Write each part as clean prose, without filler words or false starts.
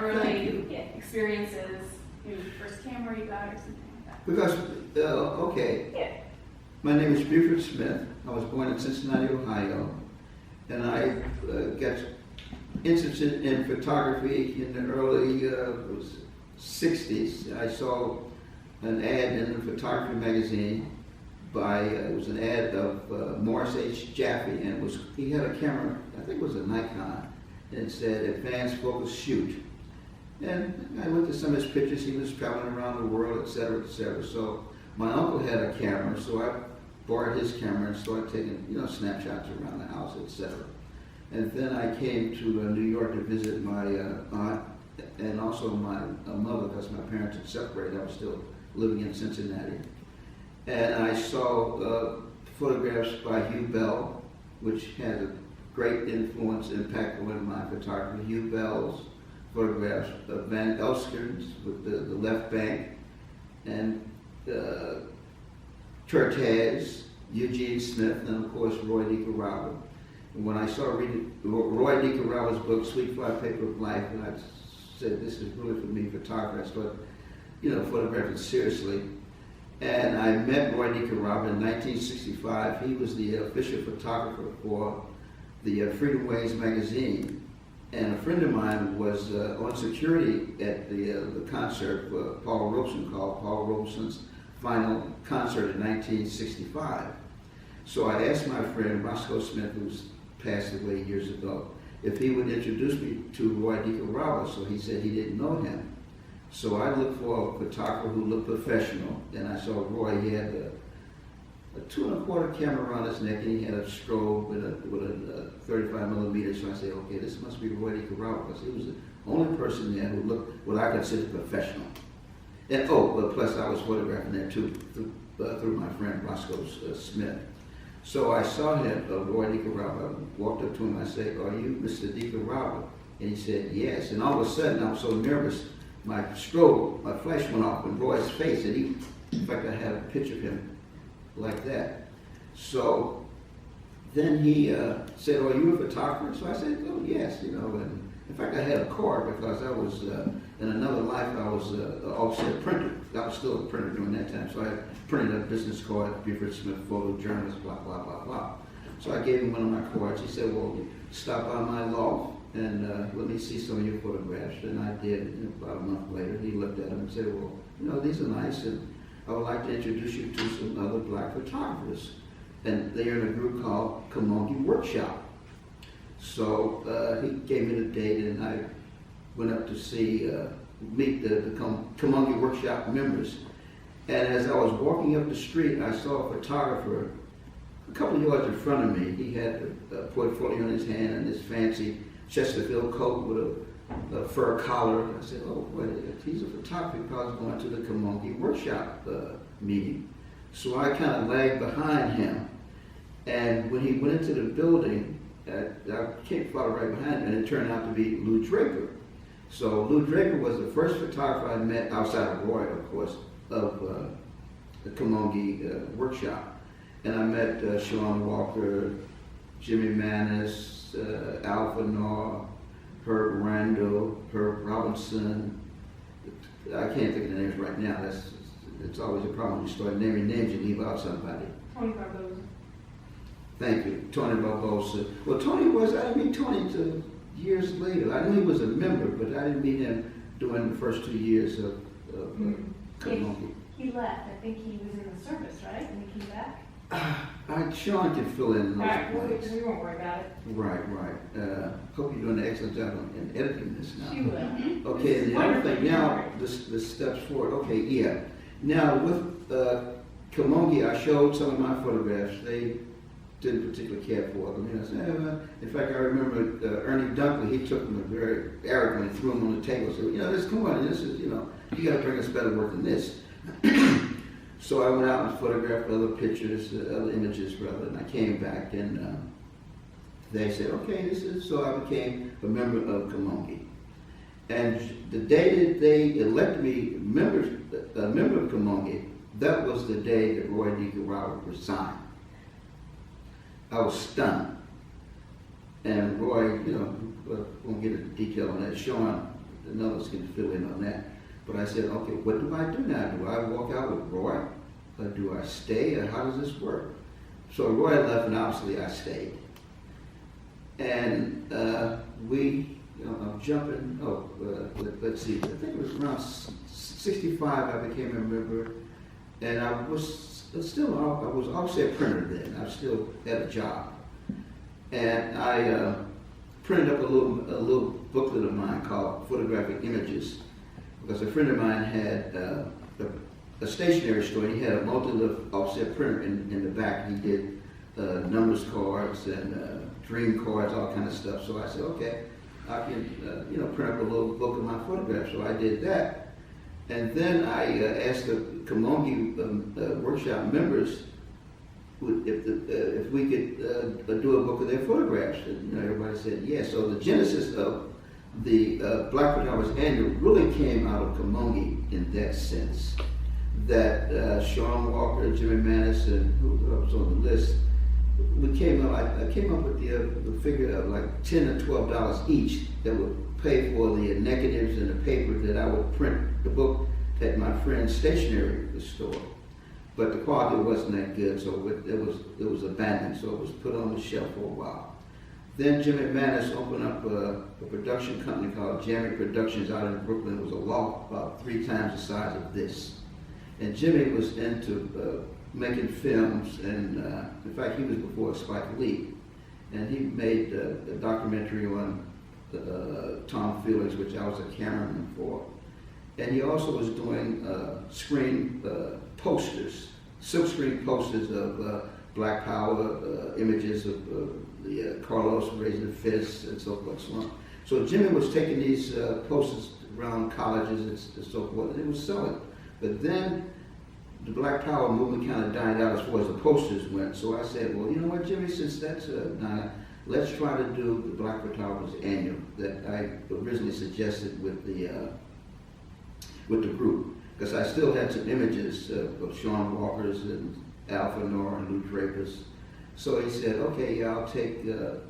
early experiences, maybe the first camera you got or something like that. Because, okay, Yeah. my name is Buford Smith. I was born in Cincinnati, Ohio, and I got interested in photography in the early 60s. I saw an ad in a photography magazine by, it was an ad of Morris H. Jaffe, and he had a camera, I think it was a Nikon, and it said advanced focus shoot. And I looked at some of his pictures. He was traveling around the world, et cetera, et cetera. So my uncle had a camera, so I borrowed his camera and started taking, snapshots around the house, et cetera. And then I came to New York to visit my aunt and also my mother, because my parents had separated. I was still living in Cincinnati. And I saw photographs by Hugh Bell, which had a great influence, impact on my photography. Hugh Bell's photographs of Van Elsker's with the left bank, and Curtaz, Eugene Smith, and of course Roy DeCarava. And when I started reading Roy DeCarava's book, Sweet Fly Paper of Life, and I said, this is really for me, photography. I started, photographing seriously. And I met Roy DeCarava in 1965. He was the official photographer for the Freedom Ways magazine. And a friend of mine was on security at the concert Paul Robeson called Paul Robeson's final concert in 1965. So I asked my friend Roscoe Smith, who's passed away years ago, if he would introduce me to Roy DeCarava. So he said he didn't know him. So I looked for a photographer who looked professional, and I saw Roy. He had a 2 1/4 camera around his neck, and he had a strobe with a 35 millimeter. So I said, okay, this must be Roy DeCarava, because he was the only person there who looked what I consider professional. And plus I was photographing there too through my friend Roscoe Smith. So I saw him, Roy DeCarava. I walked up to him. I said, "Are you Mr. DeCarava?" And he said, "Yes." And all of a sudden, I was so nervous. My flash went off in Roy's face, and in fact, I had a picture of him like that. So then he said, "Are you a photographer?" So I said, "Oh, yes." And in fact, I had a card because I was in another life. I was an offset printer. I was still a printer during that time, so I printed a business card, Buford Smith, photojournalist, blah blah blah blah. So I gave him one of my cards. He said, "Well, stop by my loft and let me see some of your photographs." And I did. And about a month later, he looked at them and said, "Well, these are nice, and I would like to introduce you to some other black photographers." And they're in a group called Kamoinge Workshop. So he gave me the date, and I went up to meet the Kamoinge Workshop members. And as I was walking up the street, I saw a photographer a couple of yards in front of me. He had a portfolio in his hand and this fancy Chesterfield coat with a fur collar. I said, "Oh, wait, if he's a photographer, he probably going to the Kamoinge Workshop meeting." So I kind of lagged behind him. And when he went into the building, I came follow right behind him, and it turned out to be Lou Draper. So Lou Draper was the first photographer I met, outside of Roy, of course, of the Kamoinge Workshop. And I met Sean Walker, Jimmy Manis, Alpha Noir, Herb Randall, Herb Robinson. I can't think of the names right now. It's always a problem when you start naming names, you leave out somebody. Toni Barbosa. Thank you, Toni Barbosa. Well, I didn't meet Toni until years later. I knew he was a member, but I didn't meet him during the first 2 years of Kamoinge. He left. I think he was in the service, right? And he came back. Sean can fill in those blanks. We won't worry about it. Right. Hope you're doing an excellent job in editing this now. She will. Okay, and the other thing now, the steps forward. Okay, yeah. Now with Kamoinge, I showed some of my photographs. They didn't particularly care for them. In fact, I remember Ernie Dunkley. He took them very arrogantly, threw them on the table. Said, come on, this is, you got to bring us better work than this. So I went out and photographed other pictures, other images, rather, and I came back, and they said, okay, so I became a member of Kamoinge. And the day that they elected me a member of Kamoinge, that was the day that Roy DeCarava resigned. I was stunned. And Roy, won't get into detail on that. Sean others can fill in on that. But I said, okay, what do I do now? Do I walk out with Roy? Or do I stay? Or how does this work? So Roy left, and obviously I stayed. And I'm jumping, let's see, I think it was around 65 I became a member. And I was obviously a printer then. I still had a job. And I printed up a little booklet of mine called Photographic Images, because a friend of mine had a stationery store. He had a multi-lift offset printer in the back. He did numbers cards and dream cards, all kind of stuff. So I said, okay, I can print up a little book of my photographs. So I did that. And then I asked the Kamoinge Workshop members if we could do a book of their photographs. And everybody said yes. So the genesis of the Black Photographers Annual really came out of Kamoinge in that sense. That Sean Walker, Jimmy Manis, and who was on the list, I came up with the figure of like $10 or $12 each that would pay for the negatives and the paper that I would print the book at my friend's stationery store. But the quality wasn't that good, so it was abandoned, so it was put on the shelf for a while. Then Jimmy Manis opened up a production company called Jammy Productions out in Brooklyn. It was a loft about 3 times the size of this. And Jimmy was into making films, and in fact, he was before Spike Lee. And he made a documentary on Tom Felix, which I was a cameraman for. And he also was doing screen posters, silkscreen posters of Black Power, images of the Carlos raising the fist and so forth, so on. So Jimmy was taking these posters around colleges and so forth, and he was selling. But then the Black Power movement kind of died out as far as the posters went. So I said, well, you know what, Jimmy, since that's let's try to do the Black Photographers Annual that I originally suggested with the group, because I still had some images of Sean Walker's and Alpha Nor and Lou Draper's. So he said, okay, yeah, I'll take the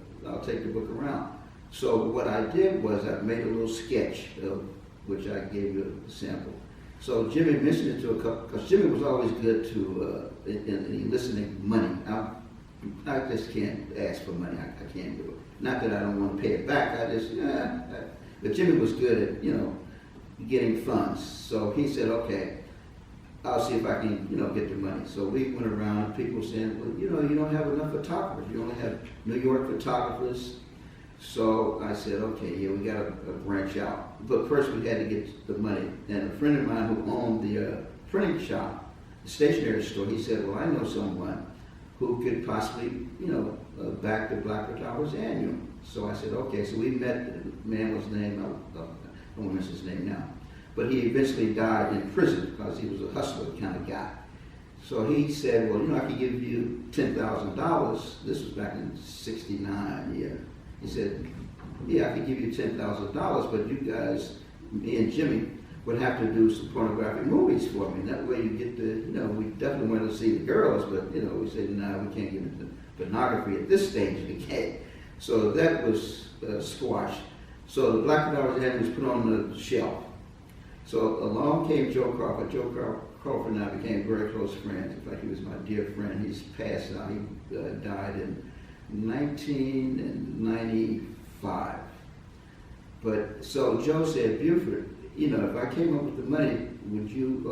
book around. So what I did was I made a little sketch of which I gave you a sample. So Jimmy mentioned it to a couple, because Jimmy was always good to in eliciting money. I just can't ask for money. I can't do it. Not that I don't want to pay it back. But Jimmy was good at getting funds. So he said, okay, I'll see if I can get the money. So we went around and people saying, well, you don't have enough photographers. You only have New York photographers. So I said, okay, yeah, we got to branch out. But first we had to get the money. And a friend of mine who owned the printing shop, the stationery store, he said, well, I know someone who could possibly, back the Black Photographers Annual. So I said, okay. So we met, the man was named, I won't mention his name now, but he eventually died in prison because he was a hustler kind of guy. So he said, well, I could give you $10,000. This was back in '69, yeah. He said, yeah, I could give you $10,000, but you guys, me and Jimmy, would have to do some pornographic movies for me. That way you get the, we definitely wanted to see the girls, but, we said, no, we can't get into pornography at this stage, we can't. So that was squashed. So the Black Photographers Annual was put on the shelf. So along came Joe Crawford. Joe Crawford and I became very close friends. In fact, he was my dear friend. He's passed now. He died in 1995. But so Joe said, Buford, if I came up with the money, are you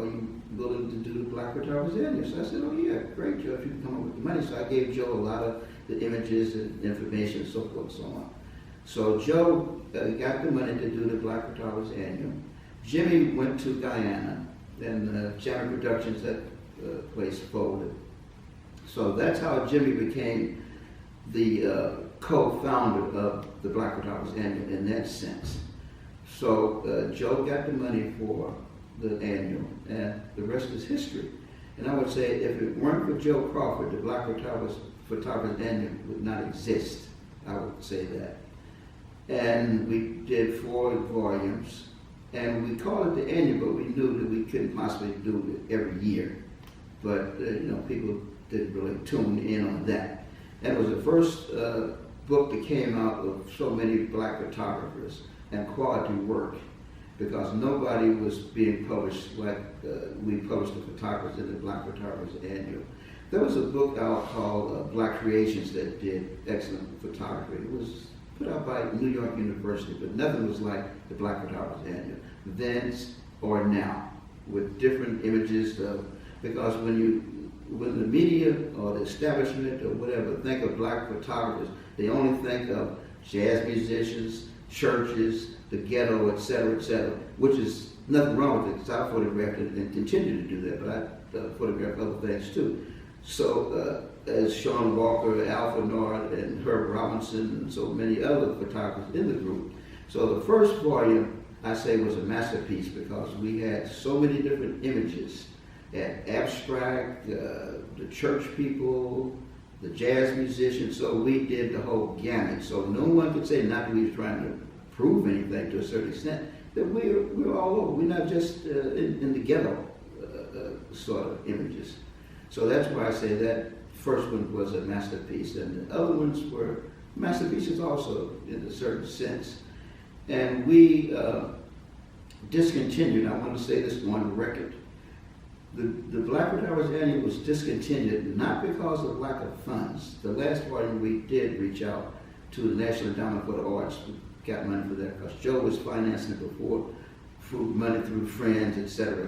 willing to do the Black Photographers Annual? So I said, oh yeah, great, Joe, if you can come up with the money. So I gave Joe a lot of the images and information and so forth and so on. So Joe got the money to do the Black Photographers Annual. Jimmy went to Guyana, and Jammy Productions, that place folded. So that's how Jimmy became the co-founder of the Black Photographers Annual in that sense. So Joe got the money for the annual, and the rest is history. And I would say if it weren't for Joe Crawford, the Black Photographers Annual would not exist. I would say that. And we did 4 volumes, and we called it the annual, but we knew that we couldn't possibly do it every year. But people didn't really tune in on that. And it was the first book that came out of so many Black photographers and quality work. because nobody was being published like we published the photographers in the Black Photographers Annual. There was a book out called Black Creations that did excellent photography. It was put out by New York University, but nothing was like the Black Photographers Annual, then or now, with different images because when the media or the establishment or whatever think of black photographers, they only think of jazz musicians, churches, the ghetto, etc., which is nothing wrong with it, because I photographed it and continue to do that, but I photograph other things too. So as Sean Walker, Alpha Nord, and Herb Robinson, and so many other photographers in the group. So the first volume, I say, was a masterpiece because we had so many different images. At abstract, the church people, the jazz musicians, so we did the whole gamut. So no one could say, not that we were trying to prove anything to a certain extent, that we're all over. We're not just in the ghetto sort of images. So that's why I say that first one was a masterpiece, and the other ones were masterpieces also in a certain sense. And we discontinued, I want to say this on record, the Black Photographers Annual was discontinued not because of lack of funds. The last volume we did reach out to the National Endowment for the Arts. We got money for that because Joe was financing it before, through money through friends, etc.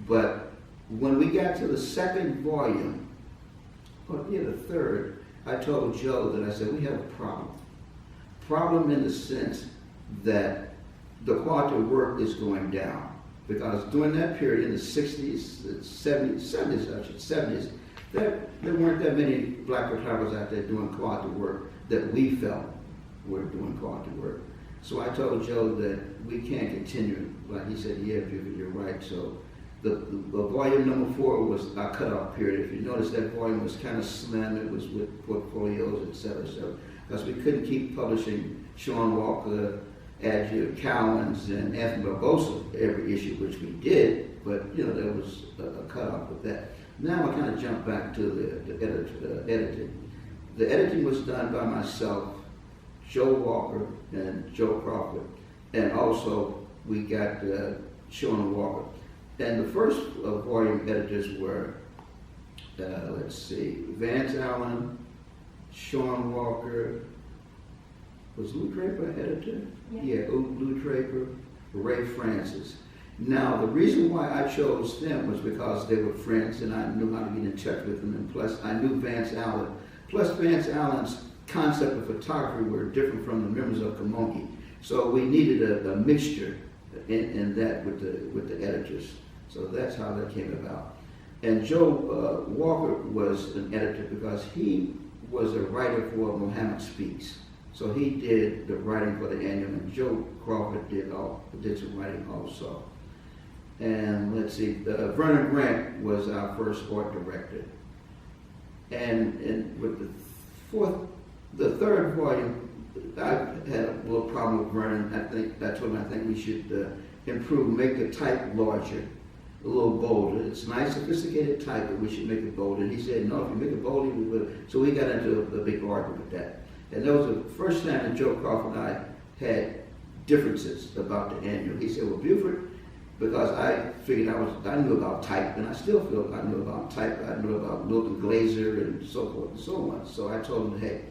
But when we got to the second volume, or the third, I told Joe that I said, we have a problem. Problem in the sense that the quality of work is going down. Because during that period, in the 60s, the 70s, there weren't that many black photographers out there doing quality work that we felt were doing quality work. So I told Joe that we can't continue. Like he said, yeah, you're right. So the volume number 4 was our cutoff period. If you notice, that volume was kind of slim. It was with portfolios, etc. Because we couldn't keep publishing Sean Walker, Adjia Cowens, and Anthony Barbosa every issue, which we did, but there was a cutoff with that. Now I kind of jump back to the editing. The editing was done by myself, Joe Walker, and Joe Crawford, and also we got Sean Walker. And the first volume editors were, Vance Allen, Sean Walker. Was Lou Draper an editor? Yeah, Lou Draper, Ray Francis. Now, the reason why I chose them was because they were friends and I knew how to get in touch with them, and plus I knew Vance Allen. Plus Vance Allen's concept of photography were different from the members of Kamoinge. So we needed a mixture in that with the editors. So that's how that came about. And Joe Walker was an editor because he was a writer for Muhammad Speaks. So he did the writing for the annual, and Joe Crawford did some writing also. And Vernon Grant was our first art director. And with the third volume, I had a little problem with Vernon. I told him we should improve, make the type larger, a little bolder. It's nice, sophisticated type, but we should make it bolder. And he said, no, if you make it bolder, we will. So we got into a big argument with that. And that was the first time that Joe Crawford and I had differences about the annual. He said, well, Buford, because I figured I knew about type, and I still feel I knew about type. I knew about Milton Glaser and so forth and so on. So I told him, hey,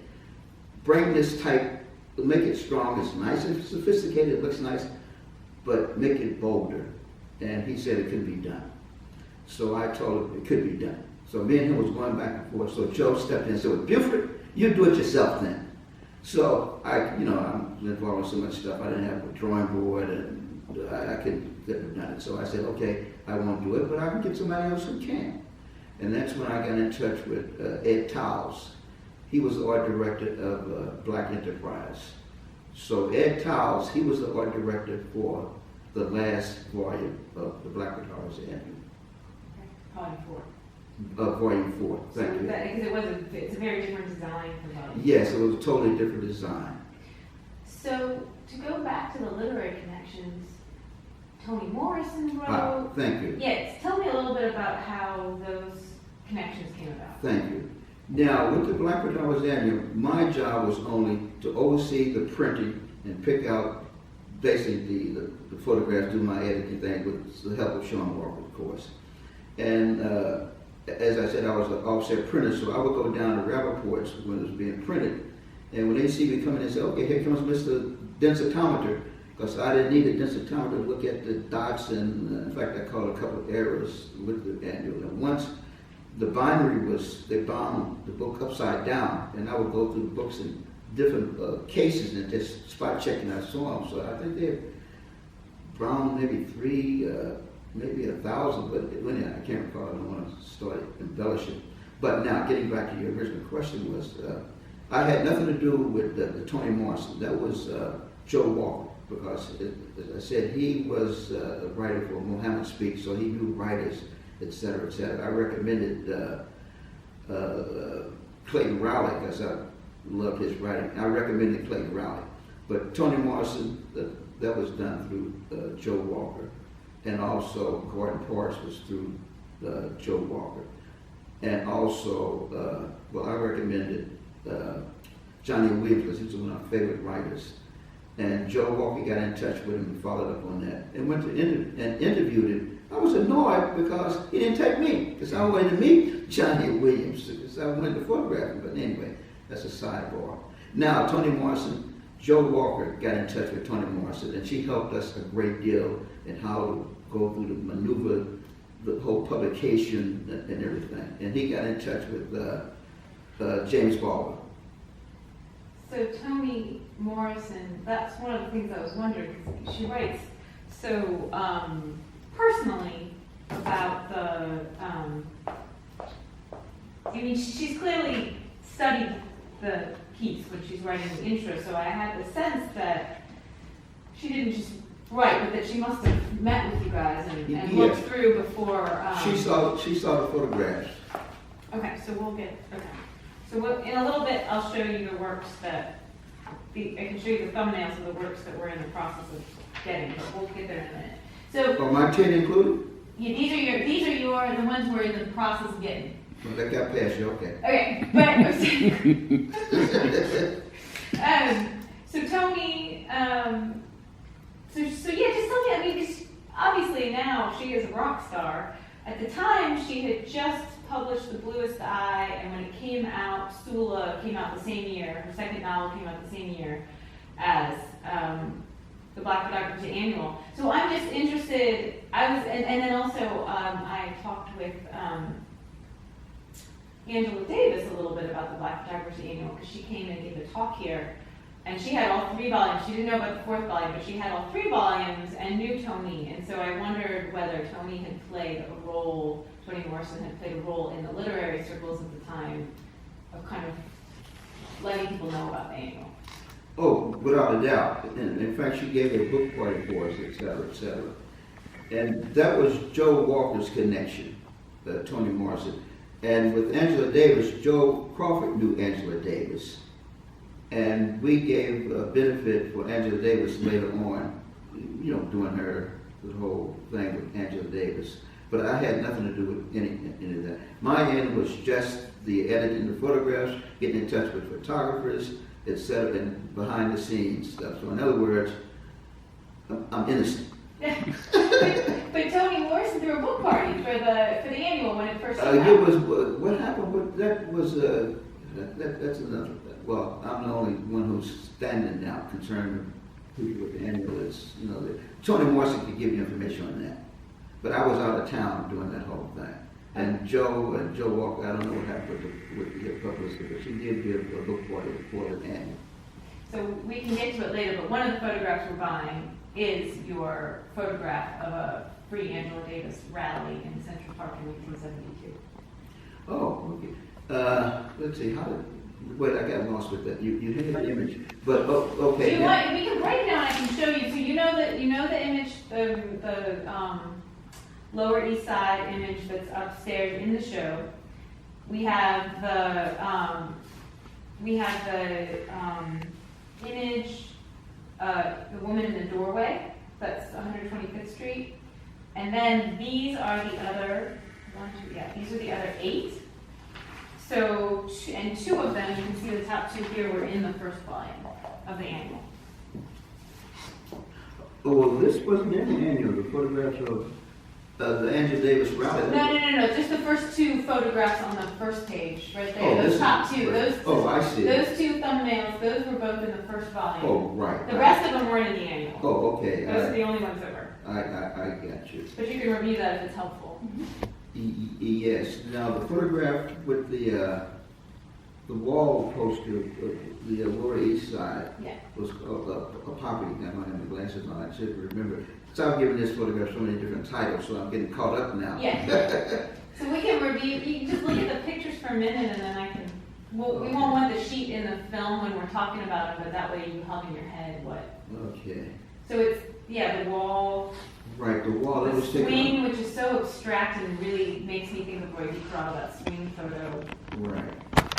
bring this type, make it strong. It's nice and sophisticated. It looks nice, but make it bolder. And he said it could be done. So I told him it could be done. So me and him was going back and forth. So Joe stepped in and said, well, Buford, you do it yourself then. So I'm involved in so much stuff. I didn't have a drawing board, and I couldn't have done it. So I said, okay, I won't do it, but I can get somebody else who can. And that's when I got in touch with Ed Towles. He was the art director of Black Enterprise. So Ed Towles, he was the art director for the last volume of the Black Photographers Annual. Volume 4. Volume 4, thank you. Because it's a very different design for volume. Yes, it was a totally different design. So, to go back to the literary connections, Toni Morrison wrote. Thank you. Yes, tell me a little bit about how those connections came about. Thank you. Now, with the Black Photographers Annual, my job was only to oversee the printing and pick out basically the photographs, do my editing thing with the help of Sean Walker, of course. And as I said, I was an offset printer, so I would go down to Rappaport's when it was being printed. And when they see me coming, they say, okay, here comes Mr. Densitometer, because I didn't need a densitometer to look at the dots, and in fact, I caught a couple of errors with the annual. And once the bindery was, they bound the book upside down, and I would go through the books in different cases and just spot checking. I saw them, so I think they're bound maybe 3, maybe 1,000, but anyhow, I can't recall. I don't want to start embellishing. But now, getting back to your original question was, I had nothing to do with the Toni Morrison. That was Joe Walker, because as I said, he was a writer for Mohammed Speaks, so he knew writers, etc., etc. I recommended Clayton Rowley, because I loved his writing. I recommended Clayton Rowley. But Toni Morrison, that was done through Joe Walker. And also Gordon Parks was through Joe Walker. And also, I recommended Johnny Williams, because he's one of my favorite writers. And Joe Walker got in touch with him and followed up on that. And went to interviewed him. I was annoyed because he didn't take me, because I wanted to meet Johnny Williams, because I wanted to photograph him. But anyway, that's a sidebar. Now, Toni Morrison, Joe Walker got in touch with Toni Morrison, and she helped us a great deal in how to go through the maneuver, the whole publication and everything. And he got in touch with James Baldwin. So Toni Morrison, that's one of the things I was wondering, because she writes so personally about the, I mean, she's clearly studied the piece when she's writing the intro, so I had the sense that she didn't just write, but that she must have met with you guys and looked through before. She saw the photographs. Okay, so we'll get, okay. So in a little bit, I'll show you the works that, I can show you the thumbnails of the works that we're in the process of getting, but we'll get there in a minute. So, Are my 10 included? yeah, these are the ones we're in the process of getting. Well, that got past you, okay. Okay, but, so Toni, so yeah, just something, I mean, because obviously now she is a rock star. At the time, she had just published The Bluest Eye, and when it came out, Sula came out the same year. Her second novel came out the same year as the Black Photography Annual. So I'm just interested, and then also I talked with Angela Davis a little bit about the Black Photography Annual, because she came and gave a talk here, and she had all 3 volumes. She didn't know about the 4th volume, but she had all 3 volumes and knew Toni, and so I wondered whether Toni had played a role, Toni Morrison had played a role in the literary circles at the time of kind of letting people know about the annual. Oh, without a doubt. And in fact, she gave a book party for us, et cetera, et cetera. And that was Joe Walker's connection, Toni Morrison. And with Angela Davis, Joe Crawford knew Angela Davis. And we gave a benefit for Angela Davis later on, you know, doing the whole thing with Angela Davis. But I had nothing to do with any of that. My end was just the editing the photographs, getting in touch with photographers, etc., and behind the scenes stuff. So in other words, I'm innocent. but Toni Morrison threw a book party for the annual when it first came out. It was what happened with that was that's another. Well, I'm the only one who's standing now concerned with the annual is, you know, Toni Morrison could give you information on that. But I was out of town doing that whole thing. And Joe Walker, I don't know what happened with the publicity, but she did give a book party before the annual. So we can get to it later, but one of the photographs we're buying is your photograph of a free Angela Davis rally in Central Park in 1972. Oh, okay. Let's see, wait, I got lost with that. You had the image, but okay. Do you want? We can break it down. I can show you. So you know the image, the Lower East Side image that's upstairs in the show. We have the image, the woman in the doorway. That's 125th Street, and then these are the other these are the other 8. So, and 2 of them, you can see the top 2 here, were in the first volume of the annual. Oh, well, this wasn't in the annual, the photographs of the Angela Davis rally. No, just the first two photographs on the first page, right there, Oh, those this top is- two, those. Oh, I see. Those two thumbnails, those were both in the first volume. Oh, right. The rest of them weren't in the annual. Oh, okay. Those are the only ones that were. I got you. But you can review that if it's helpful. Yes. Now, the photograph with the wall poster of the Lower East Side Yeah. was a property. Now, I don't have my glasses on. I should remember. So I'm giving this photograph so many different titles, so I'm getting caught up now. Yeah. So we can review, you can just look at the pictures for a minute and then I can, well, we won't want the sheet in the film when we're talking about it, but that way you hum in your head what. Okay. So it's, yeah, the wall, Right, the wall. That the was taken. swing, which is so abstract and really makes me think of Roy DeCarlo, that swing photo. Right.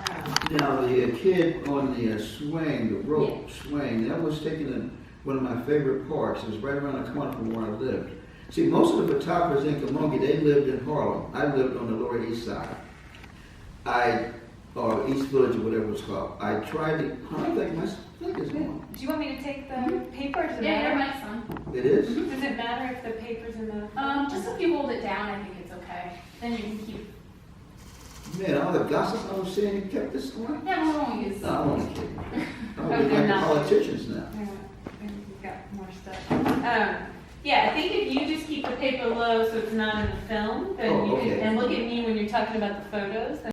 Um, Now, the kid on the swing, the rope swing, that was taken in one of my favorite parks. It was right around the corner from where I lived. See, most of the photographers in Kamoinge, they lived in Harlem. I lived on the Lower East Side. Or East Village, or whatever it's called. I tried to, I think it's on. Do you want me to take the paper? Does it Yeah, your matter? mic's on. It is? Does it matter if the paper's in the? Just if you hold it down, I think it's okay. Then you can keep. Man, all the gossip I was saying, you kept this going? Yeah, we won't use. No, I'm only kidding. Oh, We're they're like not. politicians now. We've got more stuff. Yeah, I think if you just keep the paper low so it's not in the film, then Oh, you can, okay. and look at me when you're talking about the photos, then